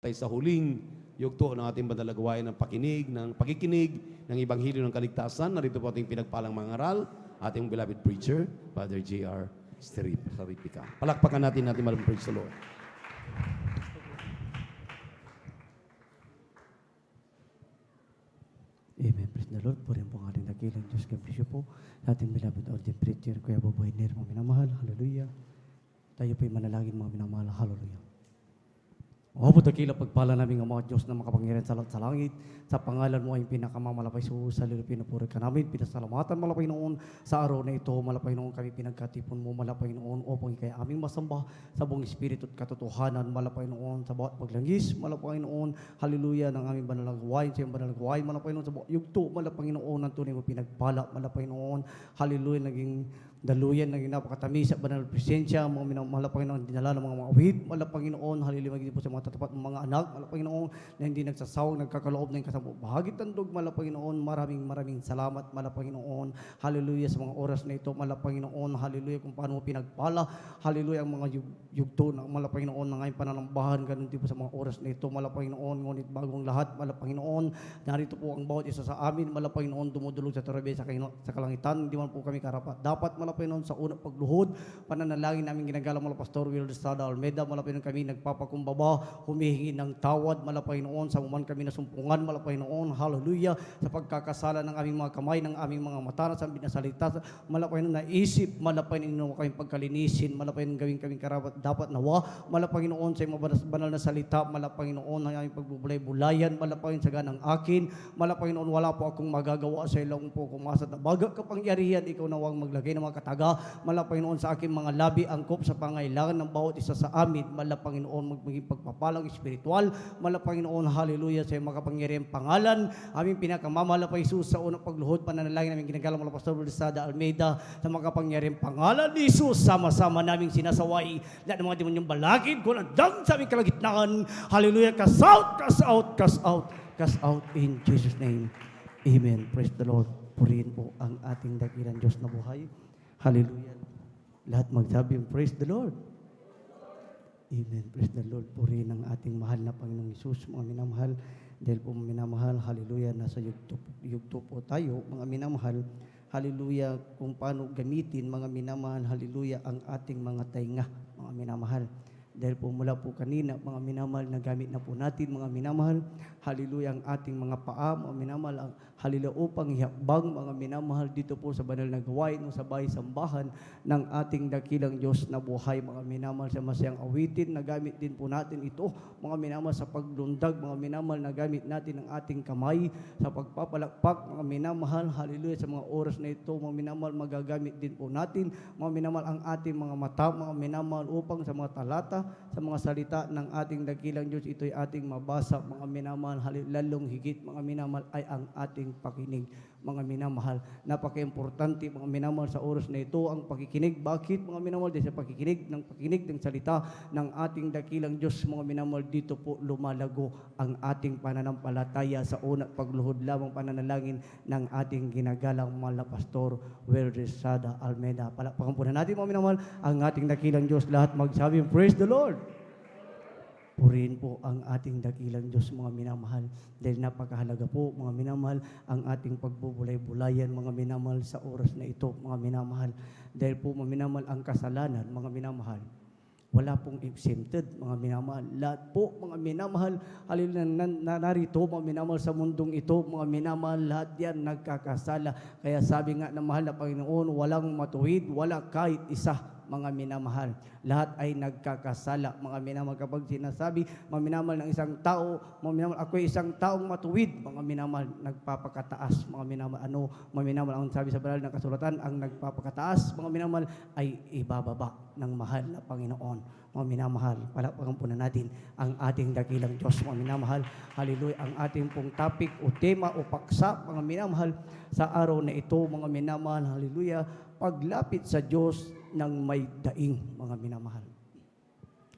Tayo sa huling yugto ng ating bandalagawain ng pakikinig ng Ibanghilyo ng Kaligtasan. Narito po ating pinagpalang mangaral, ating beloved preacher, Father J.R. Saripika. Palakpakan natin Madam Praise the Lord. Amen. Praise the Lord. Purihan po ang ating dakilang Diyos. Kabisyo po sa ating beloved ordained preacher, Kuya Boboy Ner, mga minamahal. Hallelujah. Tayo po'y manalangin, mga minamahal. Hallelujah. O po dakila pagpala namin ang mga Diyos na makapangyarihan sa langit. Sa pangalan mo ay pinakamamalapay sa halili pinupuri ka namin. Pinasalamatan malapay noon sa araw na ito. Malapay noon kami pinagkatipon mo. Malapay noon upang ikay aming masamba sa buong espiritu at katotohanan. Malapay noon sa bawat paglangis. Malapay noon, hallelujah, ng aming banalagwain. Sa iyong banalagwain. Malapay noon sa bawat yugto. Malapay noon ang tunay mo pinagpala. Malapay noon, hallelujah, naging daluyan ng napakatamis at banal presensya, mga malapang Panginoon, dinala ng mga awit, malapang Panginoon, hallelujah, magiging po sa mga tatapat ng mga anak, malapang Panginoon, na hindi nagsasawang, nagkakaloob ng kasampo. Bahagi tandog, malapang Panginoon, maraming salamat, malapang Panginoon, hallelujah, sa mga oras na ito, malapang Panginoon, hallelujah, kung paano mo pinagpala, hallelujah, ang mga yugto ng malapang Panginoon, na ngayon pananambahan, ganun din po sa mga oras na ito, malapang Panginoon, ngunit bagong lahat, malapang Panginoon, narito po ang bawat isa sa amin, malapang Panginoon, dumudulog sa tarabe sa kalangitan, hindi man po kami karapat. Dapat malapay noon sa unang pagluhod, pananalangin namin ginagalang mga Pastor Will Estrada Almeida, malapay noon kami nagpapakumbaba, humihingi ng tawad, malapay noon sa uman kami nasumpungan, malapay noon, hallelujah, sa pagkakasala ng aming mga kamay, ng aming mga mata, sa binasalita, malapay noon naisip, malapay noon kaming pagkalinisin, malapay noon gawin kaming karapat dapat nawa, malapay noon sa mga banal na salita, malapay noon ang aming pagbubulay-bulayan, malapay noon sa ganang akin, malapay noon wala po akong magagawa sa ilang po kumasat na baga kapangyarihan, ikaw nawang maglagay ng mga kataga, malapay noon sa aking mga labi angkop sa pangailangan ng bawat isa sa amin, malapay noon maging pagpapalang espiritual, malapay noon, hallelujah, sa makapangyarihang pangalan, aming pinakamamalapay Jesus sa unang pagluhod, pananalangin namin ginagalang mga Pastor Estrada Almeida, sa makapangyarihang pangalan ni Jesus, sama-sama naming sinasaway lahat ng mga demonyong balakid, kunandang sa aming kalagitnaan, hallelujah, cast out, cast out, cast out, cast out in Jesus' name. Amen. Praise the Lord. Purihin po ang ating dakilang Diyos na buhay. Hallelujah. Lahat magsabi, praise the Lord. Amen. Praise the Lord. Purihin ang ating mahal na Panginoong Hesus, mga minamahal. Dahil po minamahal, hallelujah, nasa yugto po tayo, mga minamahal. Hallelujah, kung paano gamitin, mga minamahal, hallelujah, ang ating mga tainga, mga minamahal. Dahil po mula po kanina, mga minamahal, nagamit na po natin, mga minamahal, hallelujah, ang ating mga paa, mga minamahal, ang hallelujah, upang ihakbang, mga minamahal, dito po sa banal na gawain o sa bahay-sambahan ng ating dakilang Diyos na buhay, mga minamahal, sa masayang awitin, nagamit din po natin ito, mga minamahal, sa paglundag, mga minamahal, nagamit natin ang ating kamay, sa pagpapalakpak, mga minamahal, hallelujah, sa mga oras na ito, mga minamahal, magagamit din po natin, mga minamahal, ang ating mga mata, mga minamahal, upang sa mga talata, sa mga salita ng ating dakilang Diyos, ito'y ating mabasa, mga minamahal, lalong higit, mga minamahal, ay ang ating pakinig, mga minamahal. Napaka-importante, mga minamahal, sa oras na ito, ang pakikinig. Bakit, mga minamahal? Dahil sa pakikinig ng salita ng ating dakilang Diyos, mga minamahal, dito po lumalago ang ating pananampalataya sa unang pagluhod lamang pananalangin ng ating ginagalang mahal na Pastor Will Estrada Almeida. Palakpakan po na natin, mga minamahal, ang ating dakilang Diyos. Lahat magsabi, praise the Lord. Purihin po ang ating dakilang Diyos, mga minamahal, dahil napakahalaga po, mga minamahal, ang ating pagbubulay-bulayan, mga minamahal, sa oras na ito, mga minamahal, dahil po, mga minamahal, ang kasalanan, mga minamahal, wala pong exempted, mga minamahal. Lahat po, mga minamahal, hallelujah, narito, mga minamahal, sa mundong ito, mga minamahal, lahat yan nagkakasala. Kaya sabi nga ng mahal na Panginoon, walang matuwid, wala kahit isa, mga minamahal. Lahat ay nagkakasala, mga minamahal. Kapag sinasabi, mga minamahal, ng isang tao, mga minamahal, ako'y isang taong matuwid, mga minamahal, nagpapakataas, mga minamahal. Mga minamahal, ang sabi sa banal ng kasulatan, ang nagpapakataas, mga minamahal, ay ibababa ng mahal na Panginoon. Mga minamahal, palakpakan po na natin ang ating dakilang Diyos, mga minamahal. Hallelujah, ang ating pong topic o tema o paksa, mga minamahal, sa araw na ito, mga minamahal, hallelujah, paglapit sa Diyos ng may daing, mga minamahal.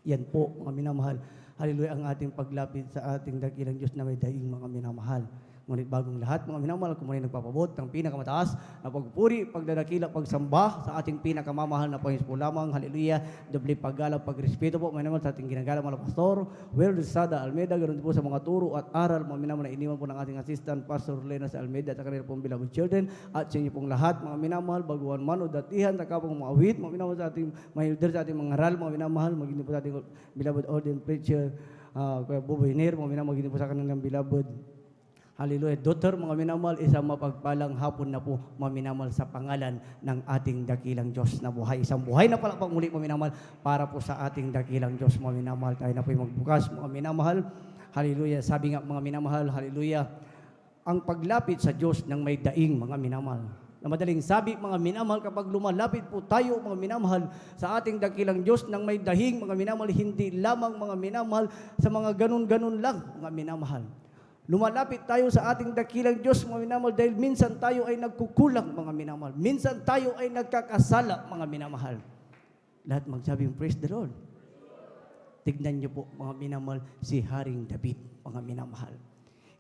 Yan po, mga minamahal. Hallelujah, ang ating paglapit sa ating dakilang Diyos na may daing, mga minamahal. Ngunit bagong lahat, mga minamahal, kung muli nagpapabot ng pinakamataas na pagpuri, pagdadakila, pagsamba sa ating pinakamamahal na Panginoon po lamang. Hallelujah. Doble paggalang, pagrespeto po, mga minamahal, sa ating ginagalang mga pastor, Will Sada Almeida, ganoon po sa mga turo at aral, mga minamahal, na iniwan po ng ating assistant, Pastor Lenas Almeida, at sa kanila pong beloved children, at sa inyo pong lahat, mga minamahal, baguhan man o datihan, takapong mga awit, mga minamahal, sa ating mahilder, sa ating mga aral, mga minamahal, magiging po sa ating beloved ordained preacher, Kuya Boboy Ner, mga minamahal, magiging po sa kanilang beloved hallelujah. Daughter, mga minamahal, isang mapagpalang hapon na po, mga minamahal, sa pangalan ng ating dakilang Diyos na buhay. Isang buhay na palakpak muli, mga minamahal, para po sa ating dakilang Diyos, mga minamahal. Tayo na po yung magbukas, mga minamahal. Hallelujah. Sabi nga, mga minamahal, hallelujah, ang paglapit sa Diyos ng may daing, mga minamahal. Na madaling sabi, mga minamahal, kapag lumalapit po tayo, mga minamahal, sa ating dakilang Diyos ng may dahing, mga minamahal, hindi lamang, mga minamahal, sa mga ganun-ganun lang, mga minamahal. Lumalapit tayo sa ating dakilang Diyos, mga minamahal, dahil minsan tayo ay nagkukulang, mga minamahal. Minsan tayo ay nagkakasala, mga minamahal. Lahat magsabing, praise the Lord. Tignan niyo po, mga minamahal, si Haring David, mga minamahal.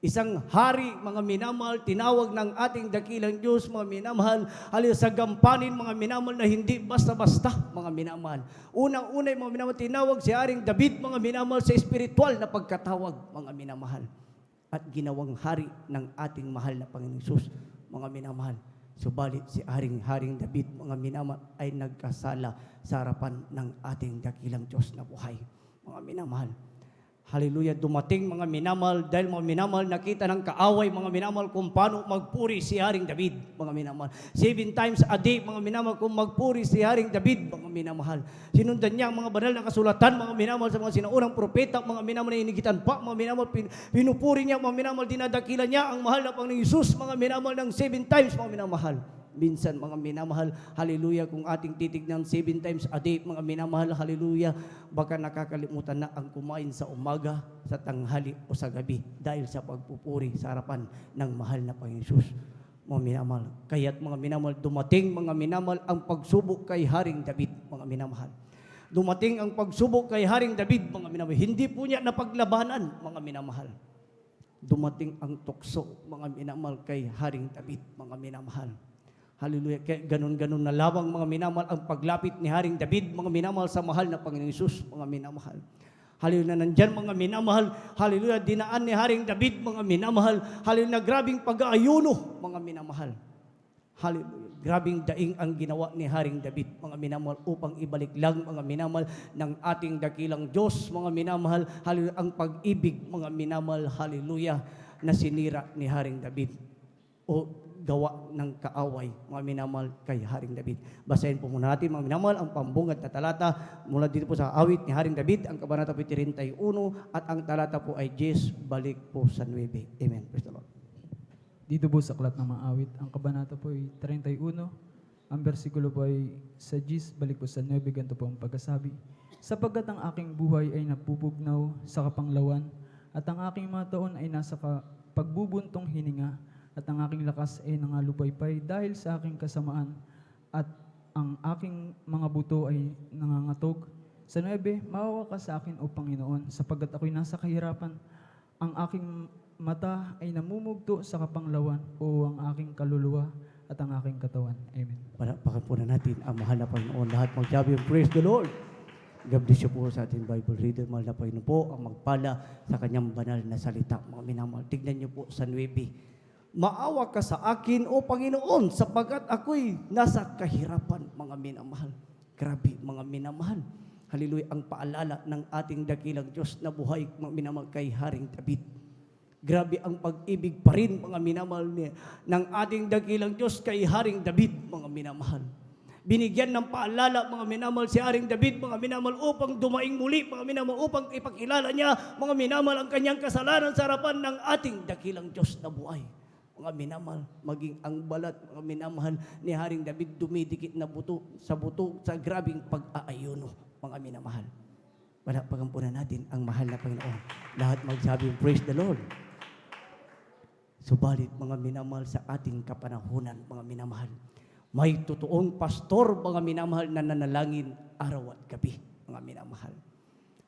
Isang hari, mga minamahal, tinawag ng ating dakilang Diyos, mga minamahal, halos sa gampanin, mga minamahal, na hindi basta-basta, mga minamahal. Unang-unay, mga minamahal, tinawag si Haring David, mga minamahal, sa espiritual na pagkatawag, mga minamahal. At ginawang hari ng ating mahal na Panginoong Hesus, mga minamahal. Subalit si Haring David, mga minamahal, ay nagkasala sa harapan ng ating dakilang Diyos na buhay, mga minamahal. Hallelujah, dumating, mga minamahal, dahil mga minamahal, nakita ng kaaway, mga minamahal, kung paano magpuri si Haring David, mga minamahal. 7 times a day, mga minamahal, kung magpuri si Haring David, mga minamahal. Sinundan niya ang mga banal na kasulatan, mga minamahal, sa mga sinaunang propeta, mga minamahal, na inigitan pa, mga minamahal, pinupuri niya, mga minamahal, dinadakila niya ang mahal na Panginoong Hesus, mga minamahal, ng 7 times, mga minamahal. Minsan, mga minamahal, hallelujah, kung ating titignan 7 times a day, mga minamahal, hallelujah, baka nakakalimutan na ang kumain sa umaga, sa tanghali o sa gabi dahil sa pagpupuri sa harapan ng mahal na Panginoon Hesus, mga minamahal. Kaya't mga minamahal, dumating, mga minamahal, ang pagsubok kay Haring David, mga minamahal. Dumating ang pagsubok kay Haring David, mga minamahal. Hindi po niya napaglabanan, mga minamahal. Dumating ang tukso, mga minamahal, kay Haring David, mga minamahal. Hallelujah. Kaya ganun-ganun na lamang, mga minamahal, ang paglapit ni Haring David, mga minamahal, sa mahal na Panginoong Hesus, mga minamahal. Hallelujah, na nandyan, mga minamahal, hallelujah, dinaan ni Haring David, mga minamahal, hallelujah, grabing pag-aayuno, mga minamahal. Hallelujah, grabing daing ang ginawa ni Haring David, mga minamahal, upang ibalik lang, mga minamahal, ng ating dakilang Diyos, mga minamahal, hallelujah, ang pag-ibig, mga minamahal, hallelujah, na sinira ni Haring David. O gawa ng kaaway, mga minamahal, kay Haring David. Basahin po muna natin, mga minamahal, ang pambungad na talata mula dito po sa awit ni Haring David, ang kabanata po 31, at ang talata po ay 10, balik po sa 9. Amen. Praise the Lord. Dito po sa aklat ng mga awit, ang kabanata po ay 31, ang bersikulo po ay sa 10, balik po sa 9, ganito po ang pagkasabi. Sapagkat ang aking buhay ay napupugnaw sa kapanglawan, at ang aking mga taon ay nasa pagbubuntong hininga, at ang aking lakas ay nangalupaypay dahil sa aking kasamaan, at ang aking mga buto ay nangangatog. Sa 9, maawa ka sa akin, O Panginoon, sapagkat ako'y nasa kahirapan. Ang aking mata ay namumugto sa kapanglawan, o ang aking kaluluwa at ang aking katawan. Amen. Palakpakan po na natin ang mahal na Panginoon. Lahat magsabi, praise the Lord. God bless you po sa ating Bible reader. Mahal na Panginoon po ang magpala sa kanyang banal na salita. Mga minamahal, tignan niyo po sa 9. Maawa ka sa akin, O Panginoon, sapagkat ako'y nasa kahirapan, mga minamahal. Grabe, mga minamahal. Hallelujah, ang paalala ng ating dakilang Diyos na buhay, mga minamahal, kay Haring David. Grabe ang pag-ibig pa rin, mga minamahal, ng ating dakilang Diyos kay Haring David, mga minamahal. Binigyan ng paalala, mga minamahal, si Haring David, mga minamahal, upang dumaing muli, mga minamahal, upang ipakilala niya, mga minamahal, ang kanyang kasalanan sa harapan ng ating dakilang Diyos na buhay. Mga minamahal, maging ang balat, mga minamahal, ni Haring David, dumidikit na buto sa grabing pag-aayuno, mga minamahal. Palakpakan natin ang mahal na Panginoon. Lahat magsabi, praise the Lord. Subalit, mga minamahal, sa ating kapanahunan, mga minamahal, may totoong pastor, mga minamahal, na nanalangin araw at gabi, mga minamahal.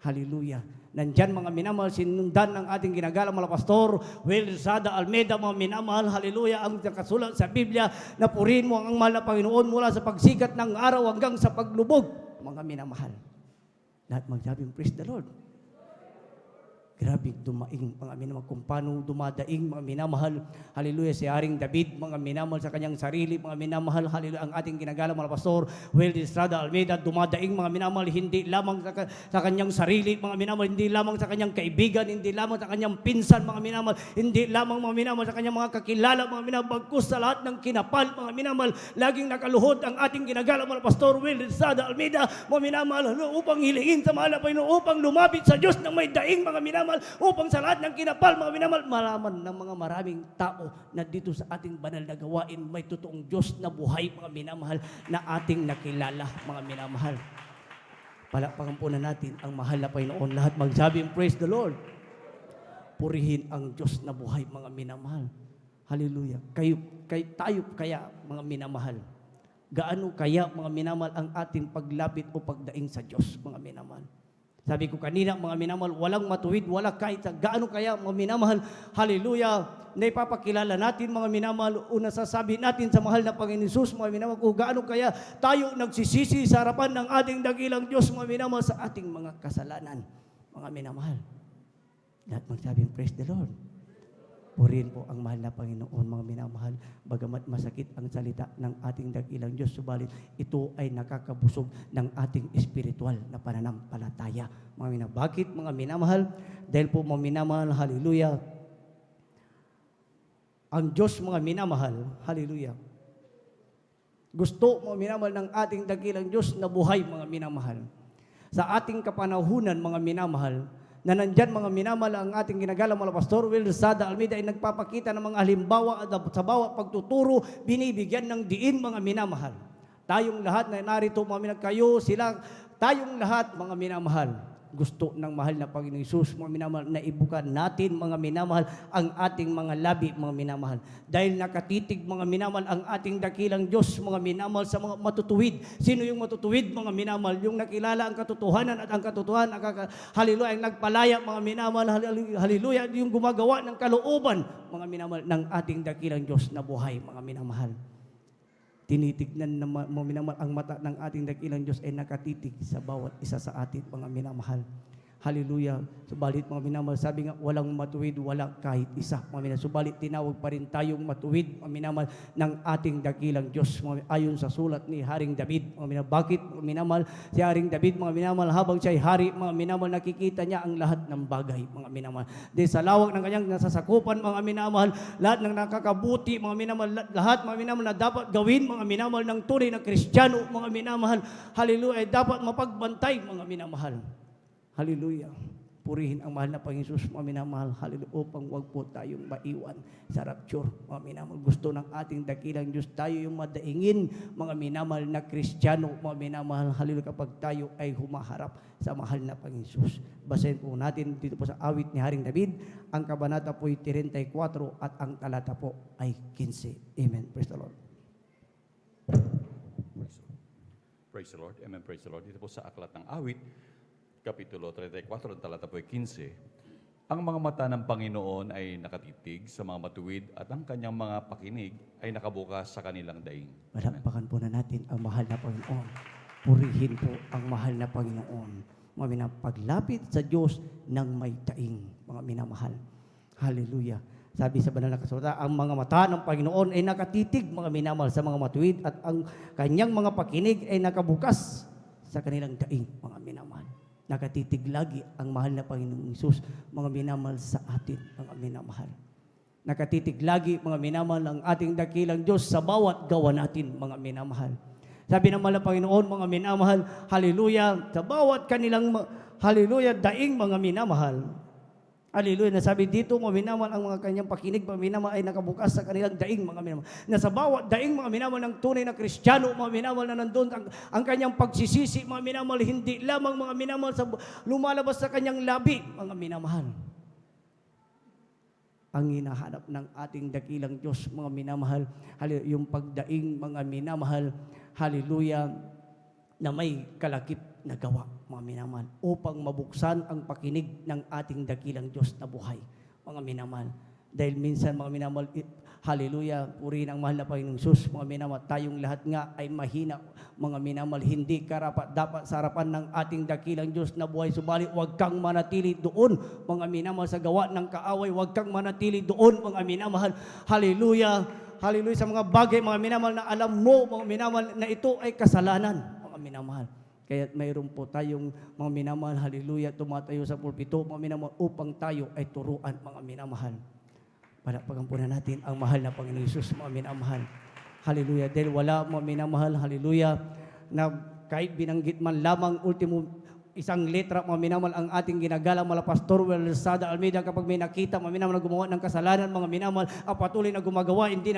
Hallelujah. Nandyan mga minamahal, sinundan ng ating ginagalang mga pastor, Will Sada Almeida, mga minamahal, hallelujah, ang nakasulat sa Biblia, na purihin mo ang mahal na Panginoon mula sa pagsikat ng araw hanggang sa paglubog, mga minamahal. Lahat magsabing, praise the Lord. Grabe dumaing, mga minamahal, kung paano dumadaing, mga minamahal, hallelujah, si Haring David, mga minamahal sa kanyang sarili, mga minamahal, hallelujah, ang ating ginagalang mga pastor, Will Estrada Almeida, dumadaing, mga minamahal, hindi lamang sa kanyang sarili, mga minamahal, hindi lamang sa kanyang kaibigan, hindi lamang sa kanyang pinsan, mga minamahal, hindi lamang, mga minamahal, sa kanyang mga kakilala, mga minamahal, bagkus sa lahat ng kinapal, mga minamahal, laging nakaluhod ang ating ginagalang mga pastor, Will Estrada Almeida, mga minamahal, upang hilingin sa mahal na Panginoon, upang lumapit sa Diyos ng may daing, mga minamahal, upang sa lahat ng kinapal, mga minamahal, malaman ng mga maraming tao na dito sa ating banal na gawain, may totoong Diyos na buhay, mga minamahal, na ating nakilala, mga minamahal. Palakpakan po na natin ang mahal na Panginoon. Lahat magsabi, praise the Lord. Purihin ang Diyos na buhay, mga minamahal. Hallelujah. Tayo kaya, mga minamahal. Gaano kaya, mga minamahal, ang ating paglapit o pagdaing sa Diyos, mga minamahal. Sabi ko kanina, mga minamahal, walang matuwid, wala kahit gaano kaya, mga minamahal, hallelujah, na ipapakilala natin, mga minamahal, o nasasabi natin sa mahal na Panginoon Jesus, mga minamahal, kung gaano kaya tayo nagsisisi sa harapan ng ating dakilang Diyos, mga minamahal, sa ating mga kasalanan, mga minamahal. Lahat magsabing, praise the Lord. Purihin po ang mahal na Panginoon, mga minamahal, bagamat masakit ang salita ng ating dakilang Diyos, subalit ito ay nakakabusog ng ating espiritual na pananampalataya. Mga minamahal. Bakit, mga minamahal? Dahil po, mga minamahal, hallelujah, ang Diyos, mga minamahal, hallelujah, gusto, mga minamahal, ng ating dakilang Diyos na buhay, mga minamahal. Sa ating kapanahunan, mga minamahal, na nandyan, mga minamahal, ang ating ginagalang mga pastor, Will Sada Almeida, ay nagpapakita ng mga halimbawa at sa bawat pagtuturo, binibigyan ng diin, mga minamahal. Tayong lahat na narito, mga minamahal, kayo, sila, tayong lahat, mga minamahal, gusto ng mahal na Panginoong Hesus, mga minamahal, na ibukan natin, mga minamahal, ang ating mga labi, mga minamahal. Dahil nakatitig, mga minamahal, ang ating dakilang Diyos, mga minamahal, sa mga matutuwid. Sino yung matutuwid, mga minamahal? Yung nakilala ang katotohanan at ang katotohanan, hallelujah, ang nagpalaya, mga minamahal, hallelujah, yung gumagawa ng kalooban, mga minamahal, ng ating dakilang Diyos na buhay, mga minamahal. Tinitignan na, mga minamahal, ang mata ng ating dakilang Diyos ay nakatitig sa bawat isa sa atin, mga minamahal. Hallelujah. Subalit, mga minamahal, sabi nga, walang matuwid, wala kahit isa, mga minamahal. Subalit, tinawag pa rin tayong matuwid, mga minamahal, ng ating dakilang Diyos, ayon sa sulat ni Haring David, mga minamahal. Bakit, mga minamahal, si Haring David, mga minamahal, habang siya'y hari, mga minamahal, nakikita niya ang lahat ng bagay, mga minamahal. Dahil sa lawak ng kanyang nasasakupan, mga minamahal, lahat ng nakakabuti, mga minamahal, lahat, mga minamahal, na dapat gawin, mga minamahal, ng tunay na Kristiyano, mga minamahal, hallelujah, ay dapat mapagbantay, mga minamahal. Hallelujah. Purihin ang mahal na Panginoon Jesus, mga minamahal, hallelujah, upang wag po tayong maiwan sa rapture, mga minamahal. Gusto ng ating dakilang Diyos, tayo yung madaingin, mga minamahal na Kristiyano, mga minamahal, hallelujah, kapag tayo ay humaharap sa mahal na Panginoon Jesus. Basahin po natin dito po sa awit ni Haring David, ang kabanata po ay 34 at ang talata po ay 15. Amen. Praise the Lord. Praise the Lord. Amen. Praise the Lord. Dito po sa aklat ng awit, Kapitulo 34, ang talata po ay 15. Ang mga mata ng Panginoon ay nakatitig sa mga matuwid at ang kanyang mga pakinig ay nakabukas sa kanilang daing. Palakpakan po na natin ang mahal na Panginoon. Purihin po ang mahal na Panginoon. Mga minamahal, paglapit sa Diyos ng may daing, mga minamahal. Hallelujah. Sabi sa banal na kasulatan, ang mga mata ng Panginoon ay nakatitig, mga minamahal, sa mga matuwid at ang kanyang mga pakinig ay nakabukas sa kanilang daing, mga minamahal. Nakatitig lagi ang mahal na Panginoong Hesus, mga minamahal, sa atin, mga minamahal. Nakatitig lagi, mga minamahal, ang ating dakilang Diyos sa bawat gawa natin, mga minamahal. Sabi ng mahal na Panginoon, mga minamahal, hallelujah, sa bawat kanilang, hallelujah, daing, mga minamahal. Hallelujah, nasabi dito, mga minamahal, ang mga kanyang pakinig, mga minamahal, ay nakabukas sa kanilang daing, mga minamahal. Na sa bawat daing, mga minamahal, ng tunay na Kristiyano, mga minamahal, na nandun ang kanyang pagsisisi, mga minamahal, hindi lamang, mga minamahal, sa lumalabas sa kanyang labi, mga minamahal. Ang hinahanap ng ating dakilang Diyos, mga minamahal, hallelujah, yung pagdaing, mga minamahal, hallelujah, na may kalakip na gawa. mga minamahal, upang mabuksan ang pakinig ng ating dakilang Diyos na buhay, mga minamahal. Dahil minsan, mga minamahal, hallelujah, purihin ang mahal na Panginoong Sus, mga minamahal, tayong lahat nga ay mahina, mga minamahal, hindi karapat dapat sa harapan ng ating dakilang Diyos na buhay. Subalit, huwag kang manatili doon, mga minamahal, sa gawa ng kaaway, huwag kang manatili doon, mga minamahal, hallelujah, hallelujah, sa mga bagay, mga minamahal, na alam mo, mga minamahal, na ito ay kasalanan, mga minamahal. Kaya mayroon po tayong mga minamahal, hallelujah, tumatayo sa pulpito, mga minamahal, upang tayo ay turuan, mga minamahal. Palakpakan po na natin ang mahal na Panginoon Hesus, mga minamahal. Hallelujah. Dahil wala, mga minamahal, hallelujah, na kahit binanggit man lamang ultimo isang letra, mga minamahal, ang ating ginagalang mala Pastor Welsada Almeida, kapag may nakita, mga minamahal, na gumawa ng kasalanan, mga minamahal, ang patuloy na gumagawa, hindi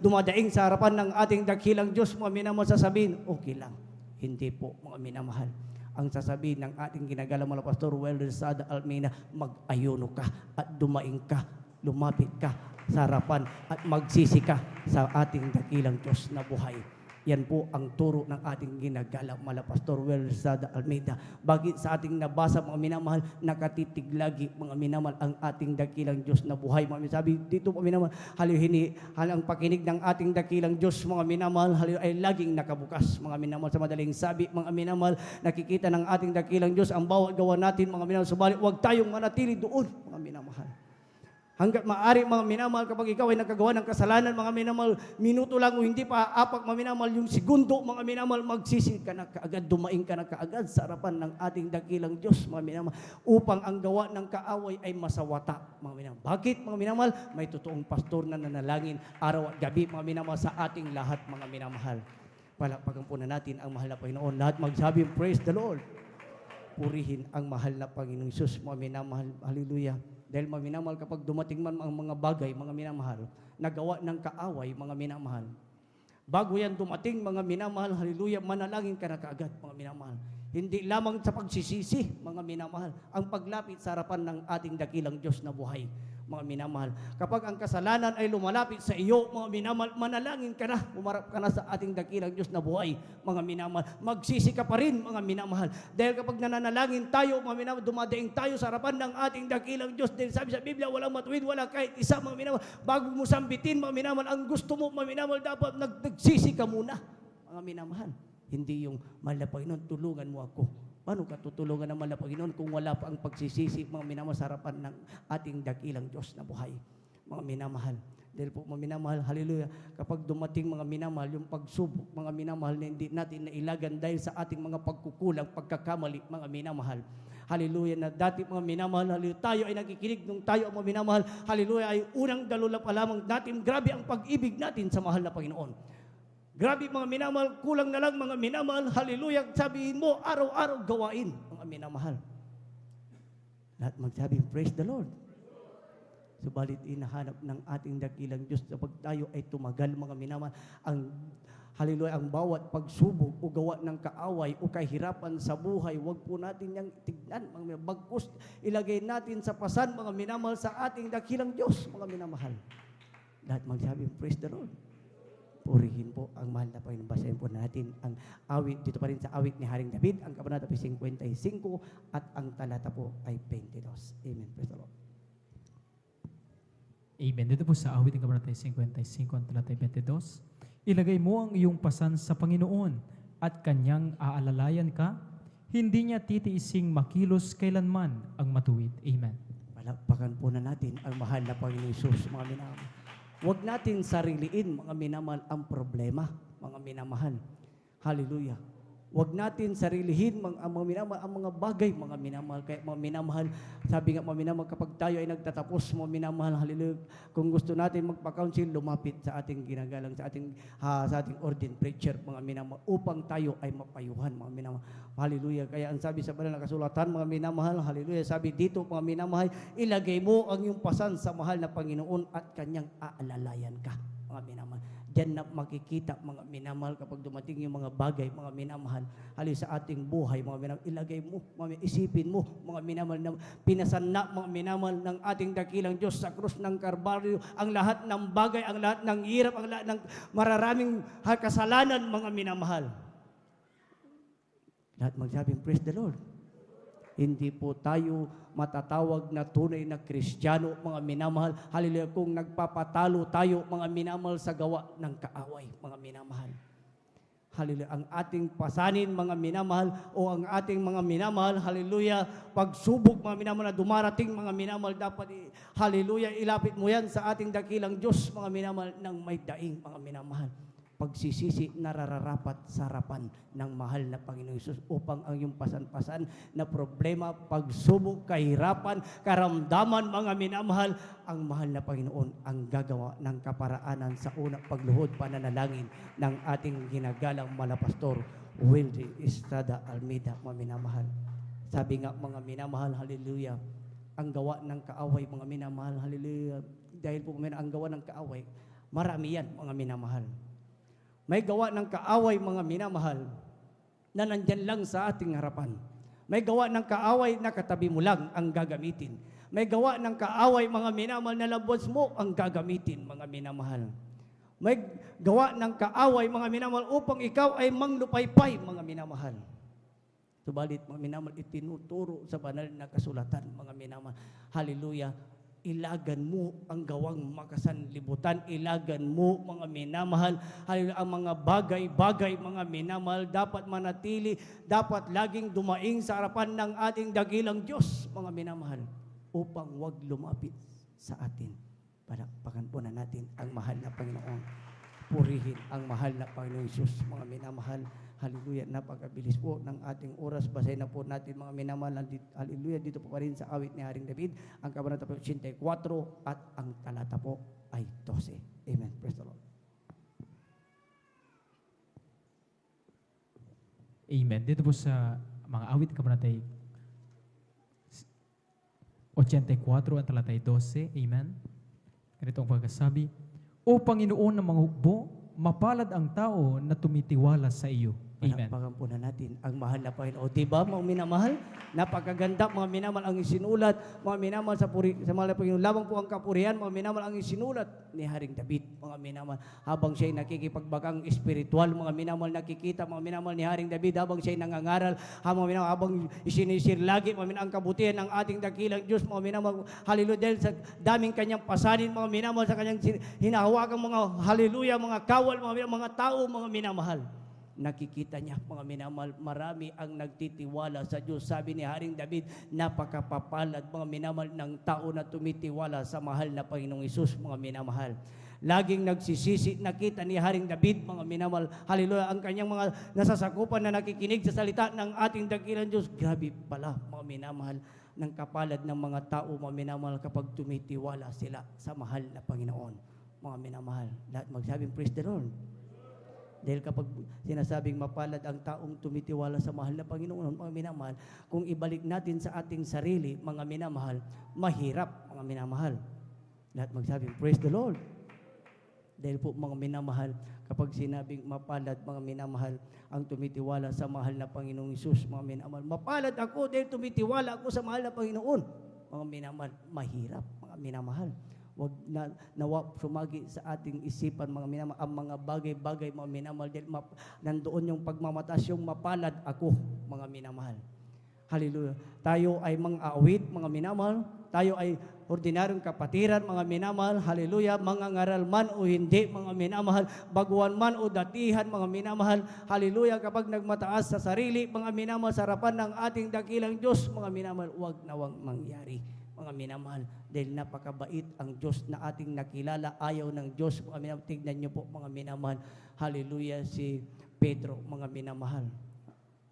dumadaing sa harapan ng ating dakilang Diyos, mga minamahal, sasabihin, okay lang. Hindi po, mga minamahal. Ang sasabihin ng ating ginagalang mala Pastor Welsada Almeida, mag-ayuno ka at dumaing ka, lumapit ka sa harapan at magsisi ka sa ating dakilang Diyos na buhay. Yan po ang turo ng ating ginagalang mala Pastor Welsada Almeida. Bagit sa ating nabasa, mga minamahal, nakatitig lagi, mga minamahal, ang ating dakilang Diyos na buhay. Mga sabi dito, mga minamahal, ang pakinig ng ating dakilang Diyos, mga minamahal, ay laging nakabukas. Mga minamahal, sa madaling sabi, mga minamahal, nakikita ng ating dakilang Diyos ang bawat gawa natin, mga minamahal. Subalit, huwag tayong manatili doon, mga minamahal. Hanggat maaari, mga minamahal, kapag ikaw ay nagkagawa ng kasalanan, mga minamahal, minuto lang o hindi pa aapak, mga minamahal, yung segundo, mga minamahal, magsisi ka na kaagad, dumaing ka na kaagad sa harapan ng ating dakilang Diyos, mga minamahal, upang ang gawa ng kaaway ay masawata, mga minamahal. Bakit, mga minamahal? May totoong pastor na nanalangin araw at gabi, mga minamahal, sa ating lahat, mga minamahal. Palakpakan po na natin ang mahal na Panginoon. Lahat magsabi, praise the Lord. Purihin ang mahal na Panginoong Hesus, mga minamahal. Hallelujah. Dahil mga minamahal, kapag dumating man ang mga bagay, mga minamahal, nagawa ng kaaway, mga minamahal, bago yan dumating, mga minamahal, hallelujah, manalangin ka na kaagad, mga minamahal. Hindi lamang sa pagsisisi, mga minamahal, ang paglapit sa harapan ng ating dakilang Diyos na buhay, mga minamahal. Kapag ang kasalanan ay lumalapit sa iyo, mga minamahal, manalangin ka na, umarap ka na sa ating dakilang Diyos na buhay, mga minamahal. Magsisi ka pa rin, mga minamahal. Dahil kapag nananalangin tayo, mga minamahal, dumadaing tayo sa harapan ng ating dakilang Diyos. Dahil sabi sa Biblia, walang matuwid, wala kahit isa, mga minamahal. Bago mo sambitin, mga minamahal, ang gusto mo, mga minamahal, dapat nagsisi ka muna, mga minamahal. Hindi yung, mahal na Panginoon, tulungan mo ako. Paano ka tutulungan ng mahal na Panginoon kung wala pa ang pagsisisi, mga minamahal, sa harapan ng ating dakilang Diyos na buhay, mga minamahal. Dahil po, mga minamahal, hallelujah, kapag dumating, mga minamahal, yung pagsubok, mga minamahal, na hindi natin nailagan dahil sa ating mga pagkukulang, pagkakamali, mga minamahal. Hallelujah, na dati, mga minamahal, hallelujah, tayo ay nakikinig nung tayo, mga minamahal, hallelujah, ay unang dalula pa lamang natin, grabe ang pag-ibig natin sa mahal na Panginoon. Grabe, mga minamahal, kulang na lang, mga minamahal, hallelujah, sabihin mo, araw-araw gawain, mga minamahal. Lahat magsabi, praise the Lord. Subalit inahanap ng ating dakilang Diyos kapag tayo ay tumagal, mga minamahal, ang hallelujah, ang bawat pagsubok o gawa ng kaaway o kahirapan sa buhay, huwag po natin yang tignan, mga minamahal. Bagkus, ilagay natin sa pasan, mga minamahal, sa ating dakilang Diyos, mga minamahal. Lahat magsabi, praise the Lord. Purihin po ang mahal na Panginoon. Basahin po natin ang awit, dito pa rin sa awit ni Haring David, ang kabanata po 55 at ang talata po ay 22. Amen. Praise the Lord. Amen. Dito po sa awit ng kabanata 55 ang talata 22. Ilagay mo ang iyong pasan sa Panginoon at kanyang aalalayan ka. Hindi niya titiising makilos kailanman ang matuwid. Amen. Palakpakan po na natin ang mahal na Panginoon Jesus, mga minamahal. Huwag natin sariliin, mga minamahal, ang problema, mga minamahal. Hallelujah. Huwag natin sarilihin ang mga minamahal, ang mga bagay, mga minamahal. Kaya mga minamahal, sabi nga mga minamahal, kapag tayo ay nagtatapos, mga minamahal, hallelujah, kung gusto natin magpa-counsel, lumapit sa ating ginagalang, sa ating ordained preacher, mga minamahal, upang tayo ay mapayuhan, mga minamahal. Hallelujah. Kaya ang sabi sa banal na kasulatan, mga minamahal, hallelujah, sabi dito, mga minamahal, ilagay mo ang iyong pasan sa mahal na Panginoon at kanyang aalalayan ka, mga minamahal. Diyan na makikita, mga minamahal, kapag dumating yung mga bagay, mga minamahal, hali sa ating buhay, mga minamahal, ilagay mo, isipin mo, mga minamahal, na pinasan na, mga minamahal, ng ating dakilang Diyos sa krus ng Kalbaryo, ang lahat ng bagay, ang lahat ng hirap, ang lahat ng mararaming kasalanan, mga minamahal. Lahat magsabing, praise the Lord. Hindi po tayo matatawag na tunay na Kristiyano, mga minamahal. Hallelujah, kung nagpapatalo tayo, mga minamahal, sa gawa ng kaaway, mga minamahal. Hallelujah, ang ating pasanin, mga minamahal, o ang ating mga minamahal, hallelujah, pagsubok, mga minamahal, na dumarating, mga minamahal, dapat, hallelujah, ilapit mo yan sa ating dakilang Diyos, mga minamahal, ng may daing, mga minamahal. Pagsisisi, nararapat sa harapan ng mahal na Panginoong Hesus upang ang iyong pasan-pasan na problema, pagsubok, kahirapan, karamdaman, mga minamahal, ang mahal na Panginoon ang gagawa ng kaparaanan sa unang pagluhod, pananalangin ng ating ginagalang malapastor, Wildy Estrada Almeida, mga minamahal. Sabi nga, mga minamahal, hallelujah, ang gawa ng kaaway, mga minamahal, hallelujah, dahil po ang gawa ng kaaway, marami yan, mga minamahal. May gawa ng kaaway, mga minamahal, na nandyan lang sa ating harapan. May gawa ng kaaway na katabi mo lang ang gagamitin. May gawa ng kaaway, mga minamahal, na labos mo ang gagamitin, mga minamahal. May gawa ng kaaway, mga minamahal, upang ikaw ay manglupaypay, mga minamahal. Subalit, mga minamahal, itinuturo sa banal na kasulatan, mga minamahal. Hallelujah. Ilagan mo ang gawang makasanlibutan. Ilagan mo, mga minamahal, ang mga bagay-bagay, mga minamahal, dapat manatili, dapat laging dumaing sa harapan ng ating dakilang Diyos, mga minamahal, upang wag lumapit sa atin. Palakpakan po na natin ang mahal na Panginoon. Purihin ang mahal na Panginoong Hesus, mga minamahal. Hallelujah, napakabilis po ng ating oras. Basahin na po natin, mga minamahal. Hallelujah, dito po pa rin sa awit ni Haring David, ang kabanata po 84 at ang talata po ay 12. Amen. Praise the Lord. Amen. Dito po sa mga awit, kabanata 84 ang talata 12. Amen. Ganito ang pagkasabi, O Panginoon ng mga hukbo, mapalad ang tao na tumitiwala sa iyo. Amen. Palakpakan po na natin ang mahal na Panginoon. Diba, mga minamahal? Napakaganda, mga minamahal, ang isinulat, mga minamahal, sa mahal na Panginoon. Lamang po ang kapurihan, mga minamahal, ang isinulat ni Haring David, mga minamahal. Habang siya'y nakikipagbagang espiritual, mga minamahal, nakikita, mga minamahal, ni Haring David, habang siya'y nangangaral, mga minamahal, habang isinisir lagi, mga minamahal, ang kabutihan ng ating dakilang Diyos, mga minamahal, hallelujah, dahil sa daming kanyang pasanin, mga minamahal, sa kanyang hinahawakan, mga hallelujah, mga kawal, mga tao, mga minamahal. Nakikita niya, mga minamahal, marami ang nagtitiwala sa Diyos. Sabi ni Haring David, napakapapalad, mga minamahal, ng tao na tumitiwala sa mahal na Panginoong Hesus, mga minamahal. Laging nagsisisi, nakita ni Haring David, mga minamahal, hallelujah, ang kanyang mga nasasakupan na nakikinig sa salita ng ating dakilang Diyos. Grabe pala, mga minamahal, ng kapalad ng mga tao, mga minamahal, kapag tumitiwala sila sa mahal na Panginoon. Mga minamahal, lahat magsabing, praise the Lord. Dahil kapag sinasabing mapalad ang taong tumitiwala sa mahal na Panginoon, mga minamahal, kung ibalik natin sa ating sarili, mga minamahal, mahirap, mga minamahal. Lahat magsabing, praise the Lord. Dahil po, mga minamahal, kapag sinabing mapalad, mga minamahal, ang tumitiwala sa mahal na Panginoong Hesus, mga minamahal, mapalad ako dahil tumitiwala ako sa mahal na Panginoon. Mga minamahal, mahirap, mga minamahal. Wag na nawa sumagi sa ating isipan, mga minamahal, ang mga bagay-bagay, mga minamahal, dahil nandoon yung pagmamatas, yung mapalad ako, mga minamahal. Hallelujah. Tayo ay mga awit, mga minamahal. Tayo ay ordinaryong kapatiran, mga minamahal. Hallelujah. Mga ngaral man o hindi, mga minamahal. Baguhan man o datihan, mga minamahal. Hallelujah. Kapag nagmataas sa sarili, mga minamahal, sa harapan ng ating dakilang Diyos, mga minamahal, huwag nawang mangyari, mga minamahal, dahil napakabait ang Diyos na ating nakilala. Ayaw ng Diyos, mga minamahal. Tignan niyo po, mga minamahal. Hallelujah, si Pedro, mga minamahal.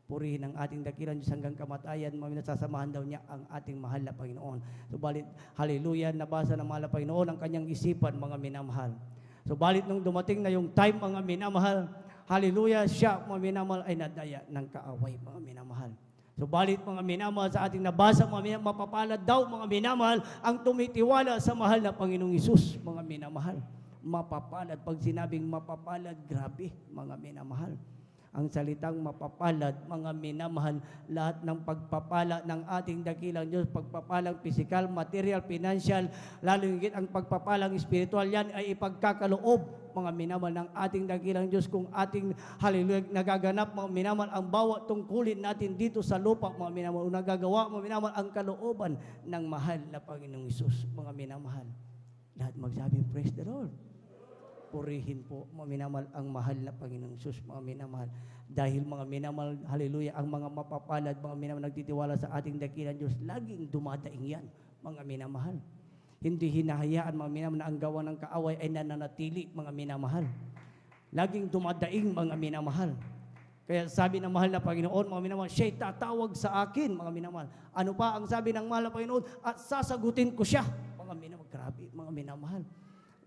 Purihin ang ating dakilang Diyos hanggang kamatayan, mga minamahal, sasamahan daw niya ang ating mahal na Panginoon. Subalit, hallelujah, nabasa ng mahal na Panginoon ang kanyang isipan, mga minamahal. Subalit, nung dumating na yung time, mga minamahal, hallelujah, siya, mga minamahal, ay nadaya ng kaaway, mga minamahal. Subalit, mga minamahal, sa ating nabasa, mga minamahal, mapapalad daw, mga minamahal, ang tumitiwala sa mahal na Panginoong Hesus, mga minamahal. Mapapalad. Pag sinabing mapapalad, grabe, mga minamahal. ang salitang mapapalad, mga minamahal, lahat ng pagpapala ng ating dakilang Diyos, pagpapalang physical, material, financial, lalo higit ang pagpapalang spiritual, yan ay ipagkakaloob, mga minamahal ng ating dakilang Diyos, kung ating hallelujah nagaganap, mga minamahal, ang bawat tungkulin natin dito sa lupa, mga minamahal, nagagawa, mga minamahal, ang kalooban ng mahal na Panginoong Hesus, mga minamahal. Lahat magsabi, praise the Lord. Purihin po, mga minamahal, ang mahal na Panginoong Hesus, mga minamahal. Dahil mga minamahal, hallelujah, ang mga mapapalad, mga minamahal, nagtitiwala sa ating dakilang Diyos, laging dumadaing yan, mga minamahal. Hindi hinahayaan, mga minamahal, na ang gawa ng kaaway ay nananatili, mga minamahal. Laging dumadaing, mga minamahal. Kaya sabi ng mahal na Panginoon, mga minamahal, siya'y tatawag sa akin, mga minamahal. Ano pa ang sabi ng mahal na Panginoon? At sasagutin ko siya, mga minamahal. Grabe, mga minamahal.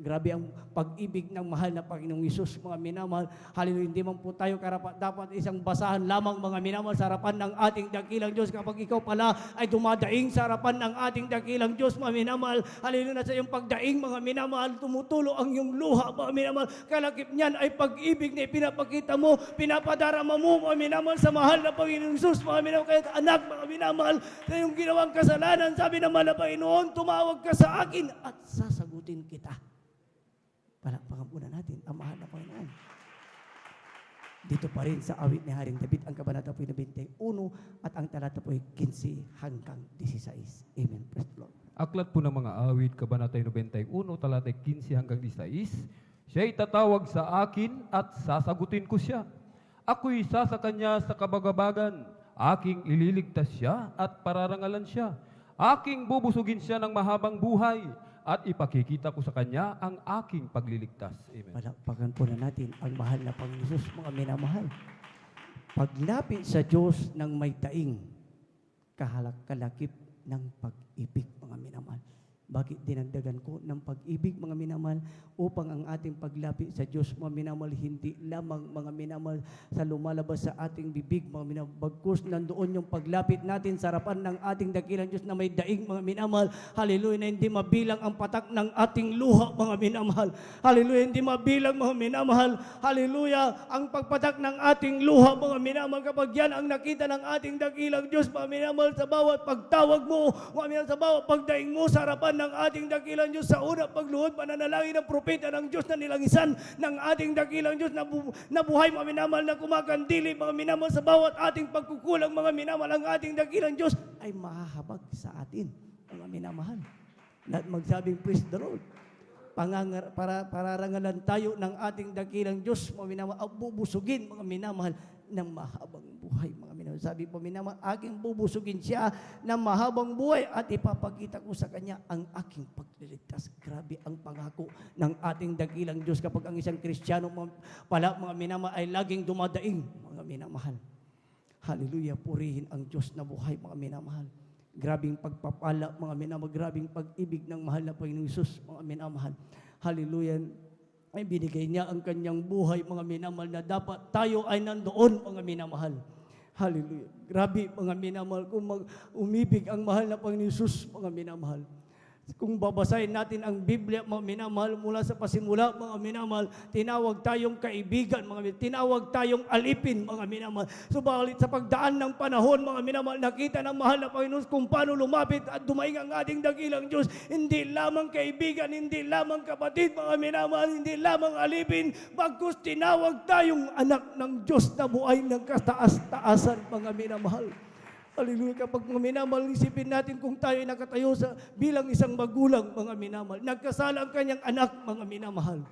Grabe ang pag-ibig ng mahal na Panginoong Hesus, mga minamahal. Hallelujah, hindi man po tayo dapat isang basahan lamang, mga minamahal, sa harapan ng ating dakilang Diyos. Kapag ikaw pala ay dumadaing sa harapan ng ating dakilang Diyos, mga minamahal, hallelujah, na sa iyong pagdaing, mga minamahal, tumutulo ang iyong luha, mga minamahal. Kalakip niyan ay pag-ibig na ipinapakita mo, pinapadarama mo, mga minamahal, sa mahal na Panginoong Hesus, mga minamahal. Kaya anak, mga minamahal, sa iyong ginawang kasalanan, sabi ng mahal na Panginoon, tumawag ka sa akin at sasagutin kita. Palakpakan po na natin ang mahal na Panginoon. Dito pa rin sa awit ni Haring David, ang kabanata po ay 21 at ang talata po ay 15 hanggang 16. Amen. Praise the Lord. Aklat po ng mga awit, kabanata 91, talata 15 hanggang 16. Siya'y tatawag sa akin at sasagutin ko siya. Ako'y isa sa kanya sa kabagabagan. Aking ililigtas siya at pararangalan siya. Aking bubusugin siya ng mahabang buhay at ipakikita ko sa kanya ang aking pagliligtas. Amen. Palakpakan po na natin ang mahal na Panginoon Hesus, mga minamahal. Paglapit sa Diyos ng may taing, kalakip ng pag-ibig, mga minamahal. Bakit dinagdagan ko ng pag-ibig, mga minamahal, upang ang ating paglapit sa Diyos, mga minamahal, hindi lamang, mga minamahal, sa lumalabas sa ating bibig, mga minamahal, bagkus nandoon yung paglapit natin sa harapan ng ating dakilang Diyos na may daing, mga minamahal, hallelujah, na hindi mabilang ang patak ng ating luha, mga minamahal, hallelujah, hindi mabilang, mga minamahal, hallelujah, ang pagpatak ng ating luha, mga minamahal, kapag yan ang nakita ng ating dakilang Diyos, mga minamahal, sa bawat pagtawag mo, mga minamahal, sa bawat pagdaing mo sa harapan ng ating dakilang Diyos, sa una pagluhod, pananalangin ng propeta ng Diyos na nilangisan ng ating dakilang Diyos na buhay, mga minamahal, na kumakandili, mga minamahal, sa bawat ating pagkukulang, mga minamahal, ang ating dakilang Diyos ay mahahabag sa atin, mga minamahal. Lahat magsabing, praise the Lord. Pararangalan tayo ng ating dakilang Diyos, mga minamahal, bubusugin, mga minamahal, ng mahabang buhay, mga minamahal. Sabi po, minamahal, aking bubusugin siya ng mahabang buhay at ipapakita ko sa kanya ang aking pagliligtas. Grabe ang pangako ng ating dakilang Diyos kapag ang isang Kristiyano pala, mga minamahal, ay laging dumadaing, mga minamahal. Hallelujah, purihin ang Diyos na buhay, mga minamahal. Grabing pagpapala, mga minamahal, grabing pag-ibig ng mahal na Panginoong Hesus, mga minamahal. Hallelujah, ay binigay niya ang kanyang buhay, mga minamahal, na dapat tayo ay nandoon, mga minamahal. Hallelujah. Grabe, mga minamahal, kung umibig ang mahal na Panginoon Hesus, mga minamahal. Kung babasahin natin ang Biblia, mga minamahal, mula sa pasimula, mga minamahal, tinawag tayong kaibigan, mga minamahal, tinawag tayong alipin, mga minamahal. Subalit sa pagdaan ng panahon, mga minamahal, nakita ng mahal na Panginoon kung paano lumapit at dumaing ang ating dakilang Diyos. Hindi lamang kaibigan, hindi lamang kapatid, mga minamahal, hindi lamang alipin, bagkus tinawag tayong anak ng Diyos na buhay ng kataas-taasan, mga minamahal. Hallelujah. Kapag mga minamahal, isipin natin kung tayo ay nakatayo bilang isang magulang, mga minamahal. Nagkasala ang kanyang anak, mga minamahal.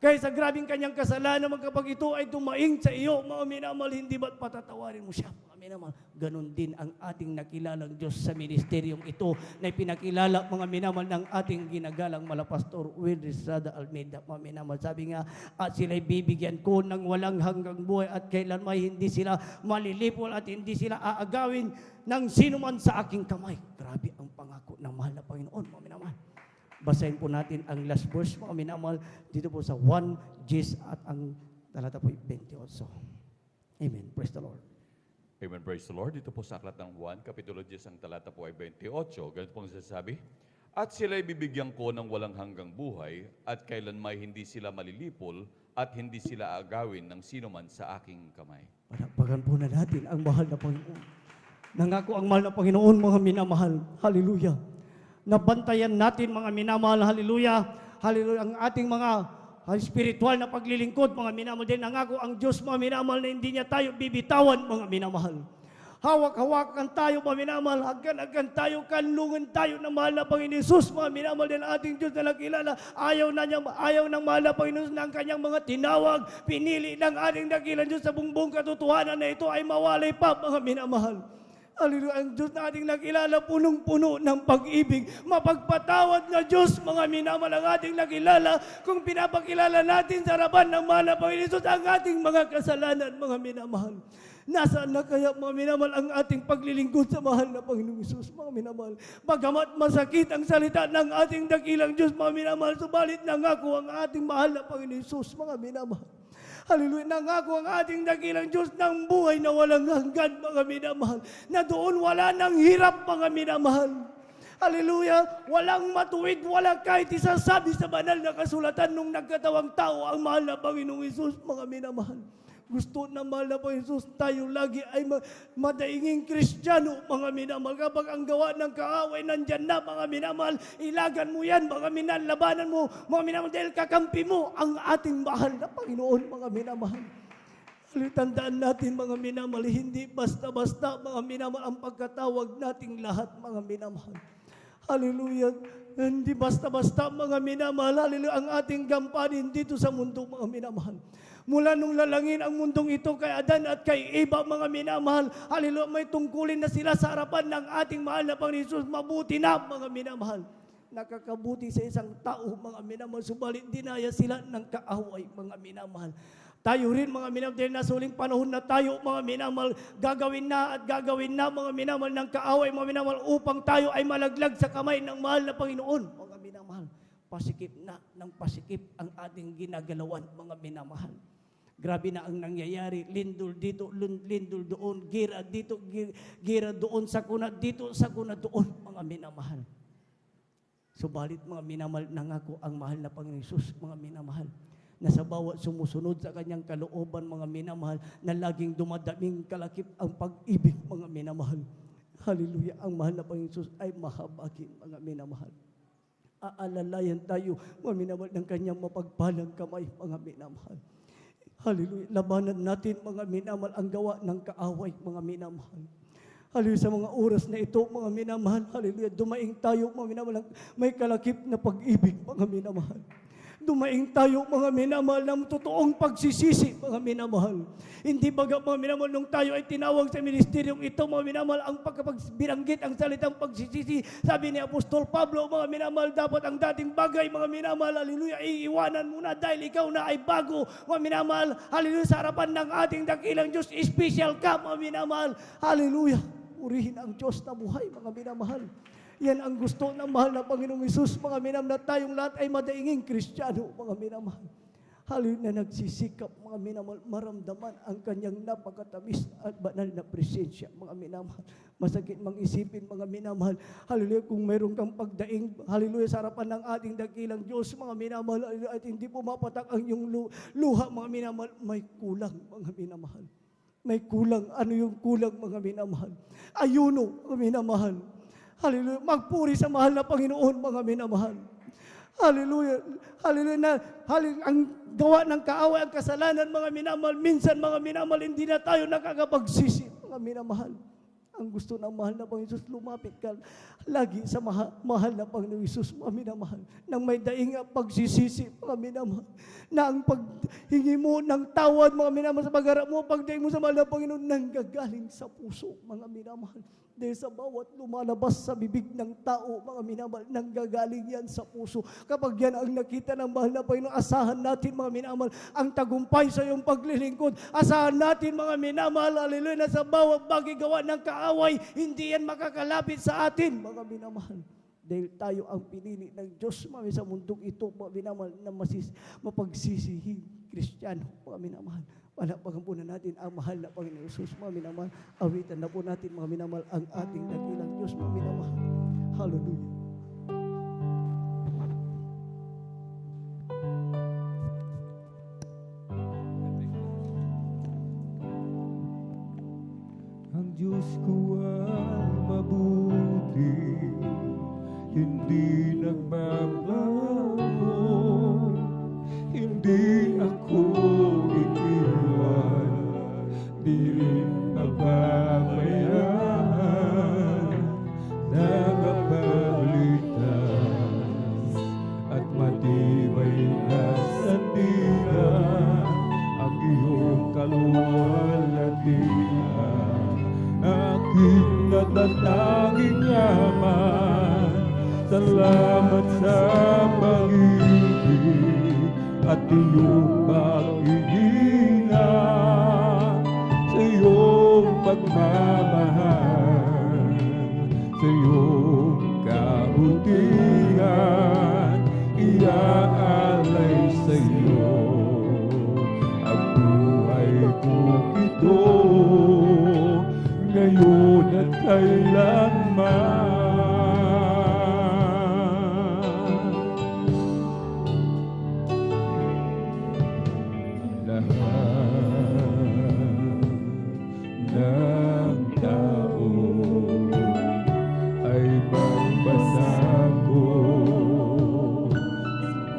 Kaya sa grabing kanyang kasalanan, kapag ito ay dumaing sa iyo, mga minamahal, hindi ba't patatawarin mo siya, mga minamahal? Ganon din ang ating nakilalang Diyos sa ministeryong ito na ipinakilala, mga minamahal, ng ating ginagalang malapastor Will Rizada Almeida, mga minamahal. Sabi nga, at sila'y bibigyan ko ng walang hanggang buhay at kailan may hindi sila malilipol at hindi sila aagawin ng sinuman sa aking kamay. Grabe ang pangako ng mahal na Panginoon, mga minamahal. Basahin po natin ang last verse, mga minamahal, dito po sa 1 Gs at ang talata po 28. Amen. Praise the Lord. Amen, praise the Lord. Dito po sa aklat ng 1, Kapitulo 10, ang talata po ay 28. Ganito pong sasabi, at sila'y bibigyan ko ng walang hanggang buhay, at kailan may hindi sila malilipol, at hindi sila agawin ng sino man sa aking kamay. Palakpakan po na natin ang mahal na Panginoon. Nangako ang mahal na Panginoon, mga minamahal. Hallelujah. Nabantayan natin, mga minamahal. Hallelujah. Hallelujah. Ang ating mga spiritual na paglilingkod, mga minamahal din. Nangako ang Diyos, mga minamahal, na hindi niya tayo bibitawan, mga minamahal. Hawak-hawakan tayo, mga minamahal. Hagkan-hagkan tayo, kanlungan tayo ng mahal na Panginoon Jesus, mga minamahal din. Ating Diyos na nakilala, ayaw ng mahal na Panginoon ng kanyang mga tinawag. Pinili ng ating dakilang Diyos sa buong katotohanan na ito ay mawalay pa, mga minamahal. Hallelujah. Ang Diyos na ating nakilala, punong-puno ng pag-ibig. Mapagpatawad na Diyos, mga minamahal, ang ating nakilala kung pinapakilala natin sa harapan ng mahal na Panginoon Jesus ang ating mga kasalanan, mga minamahal. Nasaan na kaya, mga minamahal, ang ating paglilingkod sa mahal na Panginoong Isus, mga minamahal? Bagamat masakit ang salita ng ating dakilang Diyos, mga minamahal, subalit nangako ang ating mahal na Panginoong Isus, mga minamahal. Hallelujah. Nangako ang ating dakilang Diyos ng buhay na walang hanggan, mga minamahal. Na doon wala nang hirap, mga minamahal. Hallelujah. Walang matuwid, walang kahit isasabi sa banal na kasulatan nung nagkatawang tao ang mahal na Panginoong Isus, mga minamahal. Gusto na mahal na Panginoon Jesus, tayo lagi ay madainging Kristiyano, mga minamahal. Kapag ang gawa ng kaaway nandyan na, mga minamahal, ilagan mo yan, mga minamahal, labanan mo, mga minamahal, dahil kakampi mo ang ating mahal na Panginoon, mga minamahal. Tandaan natin, mga minamahal, hindi basta-basta, mga minamahal, ang pagkatawag nating lahat, mga minamahal. Hallelujah. Hindi basta-basta, mga minamahal, hallelujah, ang ating gampanin dito sa mundo, mga minamahal. Mula nung lalangin ang mundong ito kay Adan at kay Eva, mga minamahal, hallelujah, may tungkulin na sila sa harapan ng ating mahal na Panginoon Jesus. Mabuti na, mga minamahal. Nakakabuti sa isang tao, mga minamahal, subalit dinaya sila ng kaaway, mga minamahal. Tayo rin, mga minamahal, dahil nasa huling panahon na tayo, mga minamahal, gagawin na, mga minamahal, ng kaaway, mga minamahal, upang tayo ay malaglag sa kamay ng mahal na Panginoon, mga minamahal. Pasikip na ng pasikip ang ating ginagalawan, mga minamahal. Grabe na ang nangyayari. Lindol dito, lindol doon, gira dito, gira doon, sakuna dito, sakuna doon, mga minamahal. Subalit, mga minamahal, nangako ang mahal na Panginoon Jesus, mga minamahal, na sa bawat sumusunod sa kanyang kalooban, mga minamahal, na laging dumadaming kalakip ang pag-ibig, mga minamahal. Hallelujah. Ang mahal na Panginoon Jesus ay mahabagin, mga minamahal. Aalalayan tayo, mga minamahal, ng kanyang mapagpalang kamay, mga minamahal. Hallelujah. Labanan natin, mga minamahal, ang gawa ng kaaway, mga minamahal. Hallelujah. Sa mga oras na ito, mga minamahal, hallelujah, dumaing tayo, mga minamahal, may kalakip na pag-ibig, mga minamahal. Dumaing tayo, mga minamahal, ng totoong pagsisisi, mga minamahal. Hindi baga, mga minamahal, nung tayo ay tinawag sa ministeryong ito, mga minamahal, ang pagkapagbiranggit ang salitang pagsisisi, sabi ni Apostol Pablo, mga minamahal, dapat ang dating bagay, mga minamahal, hallelujah, iiwanan muna dahil ikaw na ay bago, mga minamahal, hallelujah, sa harapan ng ating dakilang Diyos, special ka, mga minamahal, hallelujah. Purihin ang Diyos na buhay, mga minamahal. Yan ang gusto ng mahal na Panginoong Isus, mga minamahal, na tayong lahat ay madainging Kristiyano, mga minamahal. Hallelujah, na nagsisikap, mga minamahal, maramdaman ang kanyang napakatamis at banal na presensya, mga minamahal. Masakit mang isipin, mga minamahal, hallelujah, kung mayroon kang pagdaing, hallelujah, sa harapan ng ating dakilang Diyos, mga minamahal, at hindi pumapatak ang iyong luha, mga minamahal, may kulang, mga minamahal. May kulang. Ano yung kulang, mga minamahal? Ayuno, mga minamahal. Hallelujah. Magpuri sa mahal na Panginoon, mga minamahal. Hallelujah. Hallelujah. Hallelujah. Ang gawa ng kaaway, ang kasalanan, mga minamahal. Minsan, mga minamahal, hindi na tayo nakakapagsisi, mga minamahal. Ang gusto ng mahal na Panginoon Jesus, lumapit ka lagi sa mahal na Panginoon Jesus, mga minamahal. Nang may daing pagsisisi, mga minamahal. Na ang paghingi mo ng tawad, mga minamahal, sa pagharap mo, pagdaing mo sa mahal na Panginoon, nanggagaling sa puso, mga minamahal. Dahil sa bawat lumalabas sa bibig ng tao, mga minamahal, nanggagaling yan sa puso. Kapag yan ang nakita ng mahal na Panginoon, asahan natin, mga minamahal, ang tagumpay sa iyong paglilingkod. Asahan natin, mga minamahal, hallelujah, na sa bawat bagay gawa ng kaaway, hindi yan makakalapit sa atin, mga minamahal. Dahil tayo ang pinili ng Diyos, mga sa mundong ito, mga minamahal, na mapagsisihing Kristiyano, mga minamahal. Palakpakan po na natin ang mahal na Panginoon Jesus, mga minamahal. Awitan na po natin, mga minamahal, ang ating dakilang Diyos, mga minamahal. Hallelujah. Diyos ko ay mabuti, hindi nagbabago, hindi ako iiwan, di rin pababayaan, nagapalitas at matibay na sandigan ang iyong kaluwalhatian, aking natatanging yaman. Salamat sa pag-ibig at iyong pag-iingat, sa iyong pagmamahal, sa iyong kabutihan, iaalay sa iyo ang buhay kong ito, ngayon at kailanman. Ng tao ay magbasago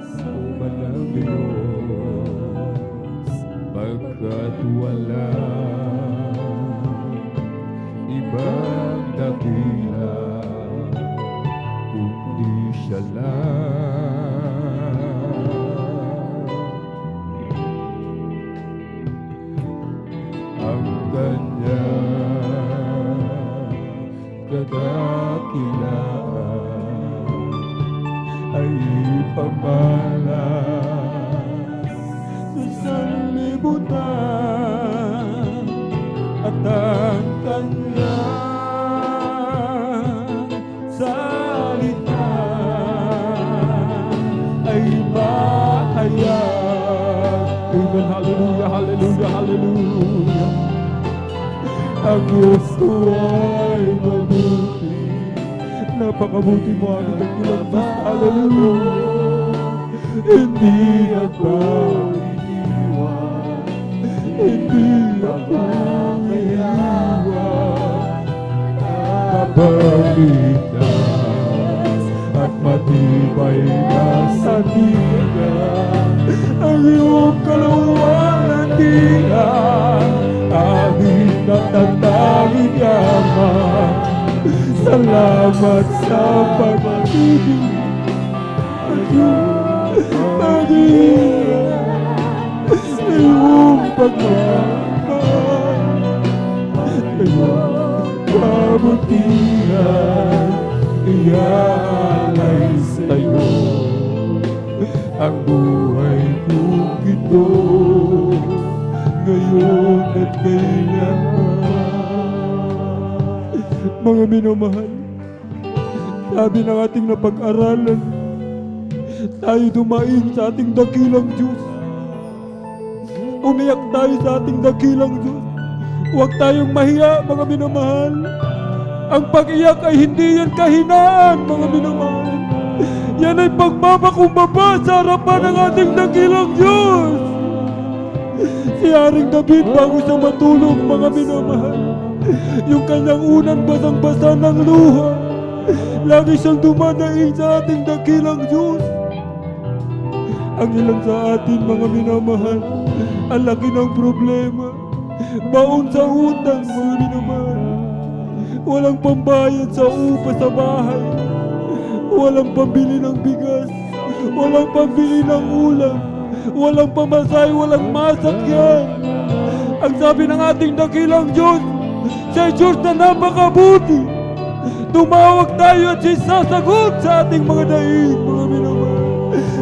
sa banal Diyos, pagkat wala ibang dakila kundi siya lang. Ang kanyang kadakilaan ay ipamalas sa sanlibutan, at ang kanyang salita ay mahayag. Amen. Hallelujah, hallelujah, hallelujah. Ang Diyos ko ay mabuti, napakabuti mo ang dakilang Diyos. Hallelujah. Hindi ako iniwan, hindi ako iniwan, kabalitas at matibay na sandigan ang iyong kaluwalhatian, aming natatanging yaman. Salamat sa pag-ibig at iyong pag-iingat, sa iyong pagmamahal, sa iyong kabutihan, iaalay sa iyo ang buhay kong ito, ngayon at kailanman. Mga minamahal, sabi ng ating napag-aralan, tayo dumaing sa ating dakilang Diyos. Umiyak tayo sa ating dakilang Diyos. Huwag tayong mahiya, mga minamahal. Ang pag-iyak ay hindi yan kahinaan, mga minamahal. Yan ay pagpapakumbaba sa harapan ng ating dakilang Diyos. Si Haring David, bago siya matulog, mga minamahal, yung kanyang unang basang-basa ng luha, lagi siyang dumadaing sa ating dakilang Diyos. Ang ilan sa atin, mga minamahal, ang laki ng problema, baon sa utang, mga minamahal, walang pambayad sa upa sa bahay, walang pambili ng bigas, walang pambili ng ulam, walang pamasahe, walang masakyan. Ang sabi ng ating dakilang Diyos, siya'y Diyos na napakabuti. Tumawag tayo at siya'y sasagot sa ating mga daig, mga minamahal.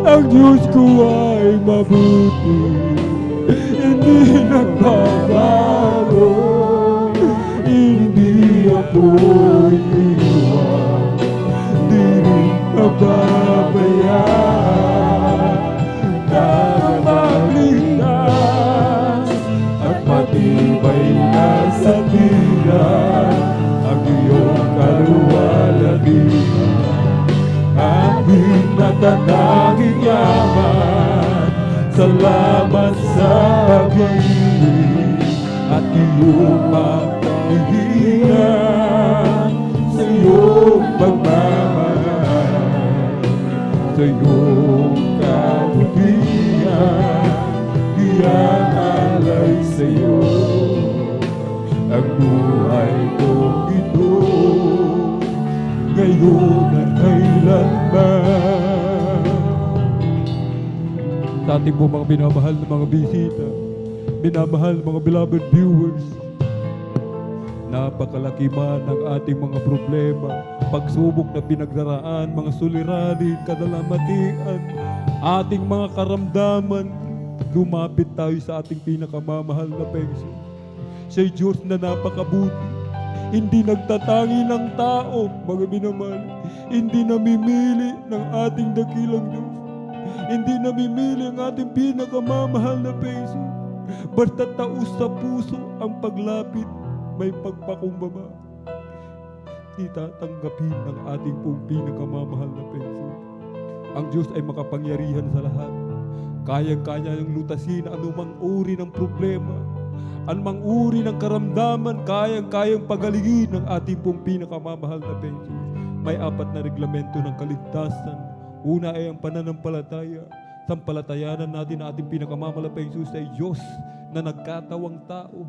Ang Diyos ko ay mabuti, hindi nagbabago, hindi ako iniwan, di rin pababayaan, nakapagligtas at matibay na sandigan ang iyong kaluwalhatian, aking natatanging yaman. Salamat sa pag-ibig at iyong pag-ibig iyong pagmamahal, sa iyong kabutihan, iaalay sa iyo ang buhay kong ito, ngayon at kailanman. Sa ating po mga binamahal na mga bisita, minamahal mga beloved viewers, napakalaki man ang ating mga problema, pagsubok na pinagdaraan, mga suliranin, kadalamatian, ating mga karamdaman, lumapit tayo sa ating pinakamamahal na Panginoon. Siya'y Diyos na napakabuti, hindi nagtatangi ng tao, mga minamahal, hindi namimili ng ating dakilang Diyos, hindi namimili ang ating pinakamamahal na Panginoon. Basta taos sa puso ang paglapit, may pagpakumbaba, itatanggapin ng ating pong pinakamamahal na Panginoon. Ang Diyos ay makapangyarihan sa lahat. Kayang-kaya niyang lutasin anumang uri ng problema, anumang uri ng karamdaman, kayang-kayang pagalingin ng ating pong pinakamamahal na Panginoon. May 4 na reglamento ng kaligtasan. Una ay ang pananampalataya. Sampalatayanan natin na ating pinakamamahal na Panginoon ay Diyos na nagkatawang tao,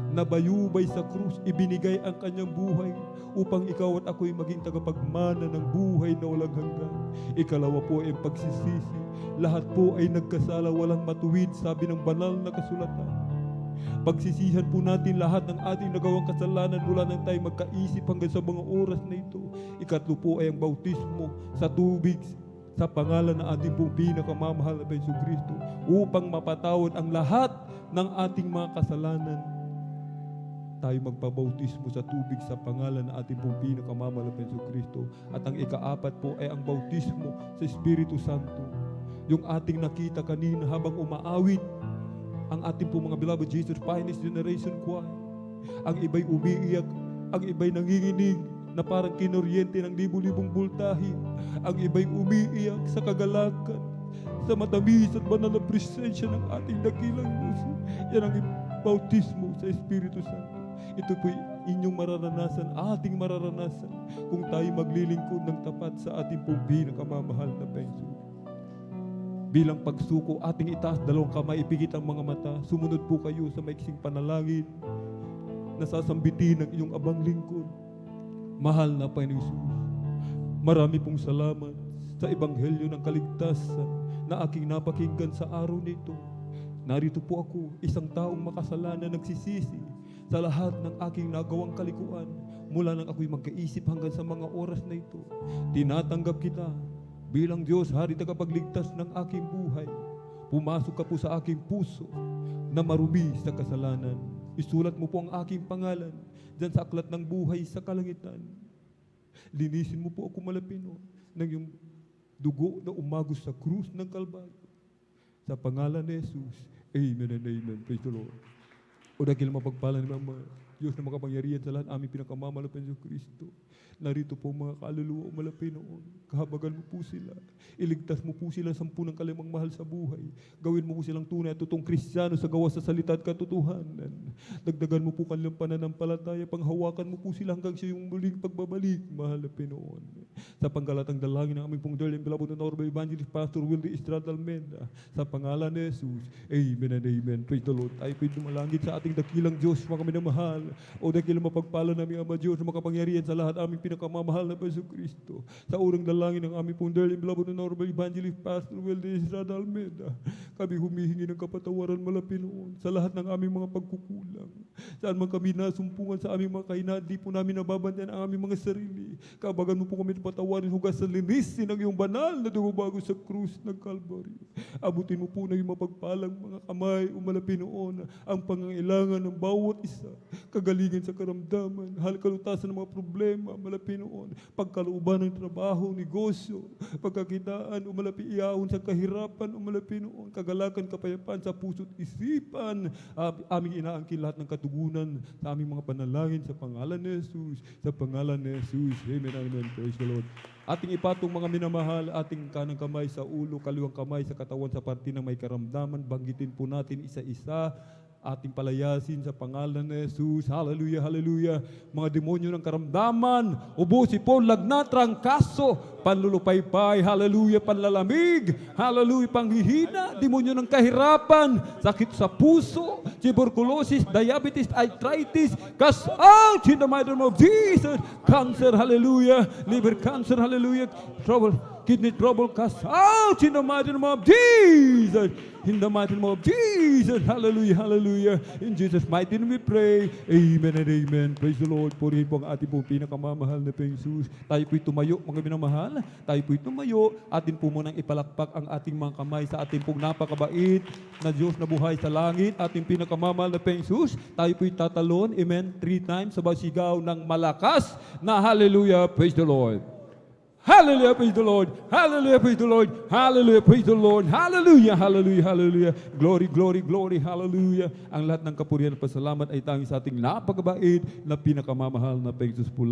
na bayubay sa krus, ibinigay ang kanyang buhay upang ikaw at ako'y maging tagapagmana ng buhay na walang hanggan. Ikalawa po ay ang pagsisisi. Lahat po ay nagkasala, walang matuwid, sabi ng banal na kasulatan. Pagsisihan po natin lahat ng ating nagawang kasalanan mula nang tayo magkaisip hanggang sa mga oras na ito. Ikatlo po ay ang bautismo sa tubig sa pangalan ng ating pong pinakamamahal na Jesucristo upang mapatawad ang lahat ng ating mga kasalanan. Tayo magpabautismo sa tubig sa pangalan ng ating pong pinakamamahal na Jesucristo. At ang ika-4 po ay ang bautismo sa Espiritu Santo. Yung ating nakita kanina habang umaawit ang ating pong mga beloved Jesus Finest Generation Choir. Ang iba'y umiiyak, ang iba'y nanginginig na parang kinoryente ng libu-libong voltahe. Ang iba'y umiiyak sa kagalakan, sa matamis at banal na presensya ng ating dakilang Diyos. Yan ang bautismo sa Espiritu Santo. Ito po'y inyong mararanasan, ating mararanasan kung tayo maglilingkod ng tapat sa ating pong pinakamamahal na Panginoon. Bilang pagsuko, ating itaas 2 kamay, ipigit ang mga mata. Sumunod po kayo sa maiksing panalangin na sasambitin ng iyong abang lingkod. Mahal na Panginoon, marami pong salamat sa ebanghelyo ng kaligtasan na aking napakinggan sa araw nito. Narito po ako, isang taong makasalanan, nagsisisi sa lahat ng aking nagawang kalikuan mula nang ako'y magkaisip hanggang sa mga oras na ito. Tinatanggap kita bilang Diyos, Hari tagapagligtas ng aking buhay. Pumasok ka po sa aking puso na marumi sa kasalanan. Isulat mo po ang aking pangalan dyan sa aklat ng buhay sa kalangitan. Linisin mo po ako, Malapino, ng iyong dugo na umagos sa krus ng Kalbaryo. Sa pangalan ni Jesus, amen and amen. Praise the Lord. O dahil mapagpala ng mga Diyos na makapangyarihan sa lahat, aming pinakamamahal na Jesucristo. Narito po mga kaluluwa o malapinoon. Kahabagan mo po sila. Iligtas mo po sila sa ng kalimang mahal sa buhay. Gawin mo po silang tunay at totoong Kristiyano sa gawa sa salita at katotohanan. Dagdagan mo po kanilang pananampalataya. Panghawakan mo po sila hanggang sa iyong muling pagbabalik, mahal na Pinoon. Sa panggalatang dalangin ng aming pong dearly and beloved na Honorable Evangelist Pastor Willie Estrada Almenda. Sa pangalan ni Jesus, amen and amen. Praise the Lord. Tayo po'y dumalangin sa ating dakilang Diyos, mga minamahal. O dakilang mapagpala namin Ama Diyos na makapangyarihan sa lahat aming pinakamamahal na Jesucristo. Sa urang dalangin ng aming pong dearly and beloved na Honorable Evangelist Pastor Willie Estrada Almenda. Kami humihingi ng kapatawaran, Malapinoon, sa lahat ng aming mga pagkukulang. Saan man kami nasumpungan sa aming mga kahinaan, di po namin nababantayan ang aming mga sarili. Kabagan mo po kami patawarin, hugas sa linisin ng iyong banal na dugo bago sa krus ng Kalbaryo. Abutin mo po ng iyong mapagpalang mga kamay o Malapinoon ang pangangailangan ng bawat isa. Kagalingan sa karamdaman, halkalutasan ng mga problema, Malapinoon, pagkalooban ng trabaho, negosyo, pagkakitaan o malapiiyaon sa kahirapan o Malapinoon, kagalakan, kapayapaan sa puso't isipan. Aming inaangkin lahat ng katugunan sa aming mga panalangin sa pangalan ni Jesus, sa pangalan ni Jesus. Amen, amen. Praise the Lord. Ating ipatong mga minamahal, ating kanang kamay sa ulo, kaliwang kamay sa katawan sa parte ng may karamdaman. Banggitin po natin isa-isa ating palayasin sa pangalan ni Jesus. Hallelujah, hallelujah. Mga demonyo ng karamdaman, ubusin po, lagnat, trangkaso, panlulupaypay, hallelujah, panlalamig, hallelujah, panghihina, demonyo ng kahirapan, sakit sa puso, tuberculosis, diabetes, arthritis, cast out in the mighty name of Jesus. Cancer, hallelujah, liver cancer, hallelujah, trouble, kidney trouble, cast out in the mighty name of Jesus. In the mighty name of Jesus. Hallelujah, hallelujah. In Jesus' mighty name we pray. Amen and amen. Praise the Lord. Purihin po ang ating pong pinakamamahal na Panginoong Jesus. Tayo po'y tumayo, mga minamahal. Tayo po'y tumayo. Atin po munang ipalakpak ang ating mga kamay sa ating pong napakabait na Diyos na buhay sa langit. Ating pinakamamahal na Panginoong Jesus. Tayo po'y tatalon. Amen. 3 times. Sabay sigaw ng malakas na hallelujah. Praise the Lord. Hallelujah, praise the Lord. Hallelujah, praise the Lord. Hallelujah, praise the Lord. Hallelujah, hallelujah, hallelujah. Glory, glory, glory, hallelujah. Ang lahat ng kapurihan at pasalamat ay tanging sa ating napakabait na pinakamamahal na Panginoon po.